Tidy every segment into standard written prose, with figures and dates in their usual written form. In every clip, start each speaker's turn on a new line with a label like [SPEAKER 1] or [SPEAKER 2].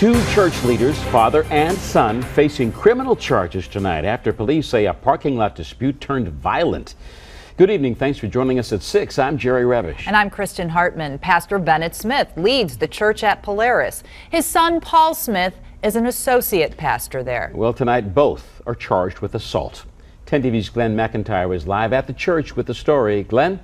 [SPEAKER 1] Two church leaders, father and son, facing criminal charges tonight after police say a parking lot dispute turned violent. Good evening. Thanks for joining us at 6. I'm Jerry Revish.
[SPEAKER 2] And I'm Kristen Hartman. Pastor Bennett Smith leads the church at Polaris. His son, Paul Smith, is an associate pastor there.
[SPEAKER 1] Well, tonight both are charged with assault. 10 TV's Glenn McIntyre is live at the church with the story. Glenn?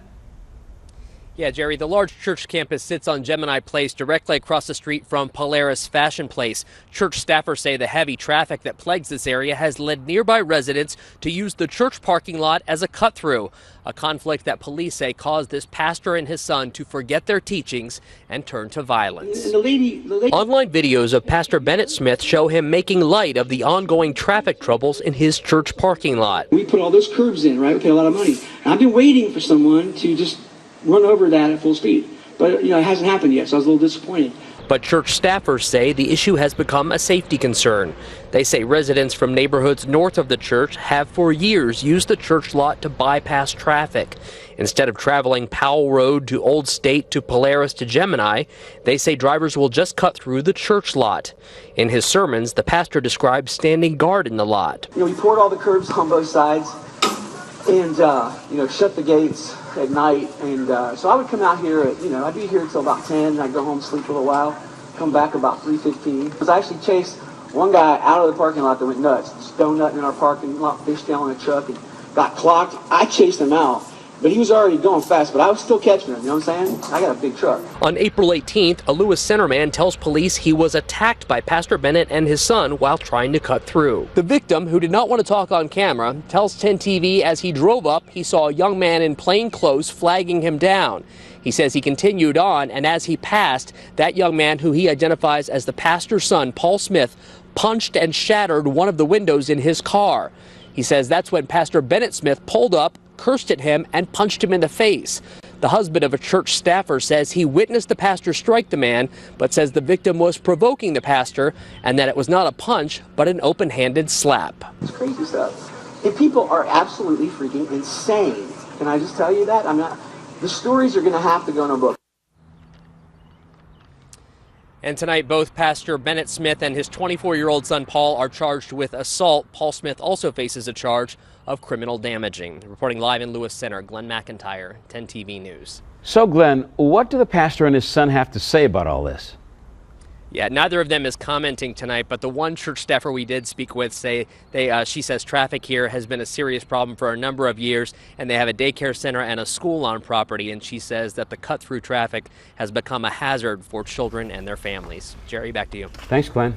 [SPEAKER 3] Yeah, Jerry, the large church campus sits on Gemini Place, directly across the street from Polaris Fashion Place. Church staffers say the heavy traffic that plagues this area has led nearby residents to use the church parking lot as a cut-through, a conflict that police say caused this pastor and his son to forget their teachings and turn to violence. Online videos of Pastor Bennett Smith show him making light of the ongoing traffic troubles in his church parking lot.
[SPEAKER 4] We put all those curbs in, right? We pay a lot of money. And I've been waiting for someone to just run over that at full speed. But, it hasn't happened yet, so I was a little disappointed.
[SPEAKER 3] But church staffers say the issue has become a safety concern. They say residents from neighborhoods north of the church have for years used the church lot to bypass traffic. Instead of traveling Powell Road to Old State to Polaris to Gemini, they say drivers will just cut through the church lot. In his sermons, the pastor describes standing guard in the lot.
[SPEAKER 4] We poured all the curbs on both sides and, shut the gates at night. And so I would come out here at, I'd be here until about 10, and I'd go home, sleep for a little while, come back about 3:15. Because I actually chased one guy out of the parking lot that went nuts, just donutting in our parking lot, fishtailing a truck, and got clocked. I chased him out. But he was already going fast, but I was still catching him, you know what I'm saying? I got a big truck.
[SPEAKER 3] On April 18th, a Lewis Center man tells police he was attacked by Pastor Bennett and his son while trying to cut through. The victim, who did not want to talk on camera, tells 10 TV as he drove up, he saw a young man in plain clothes flagging him down. He says he continued on, and as he passed, that young man, who he identifies as the pastor's son, Paul Smith, punched and shattered one of the windows in his car. He says that's when Pastor Bennett Smith pulled up, cursed at him, and punched him in the face. The husband of a church staffer says he witnessed the pastor strike the man, but says the victim was provoking the pastor and that it was not a punch, but an open-handed slap.
[SPEAKER 4] It's crazy stuff. And people are absolutely freaking insane. Can I just tell you that? The stories are going to have to go in a book.
[SPEAKER 3] And tonight, both Pastor Bennett Smith and his 24-year-old son Paul are charged with assault. Paul Smith also faces a charge of criminal damaging. Reporting live in Lewis Center, Glenn McIntyre, 10 TV News.
[SPEAKER 1] So, Glenn, what do the pastor and his son have to say about all this?
[SPEAKER 3] Yeah, neither of them is commenting tonight, but the one church staffer we did speak with she says traffic here has been a serious problem for a number of years, and they have a daycare center and a school on property, and she says that the cut-through traffic has become a hazard for children and their families. Jerry, back to you.
[SPEAKER 1] Thanks, Glenn.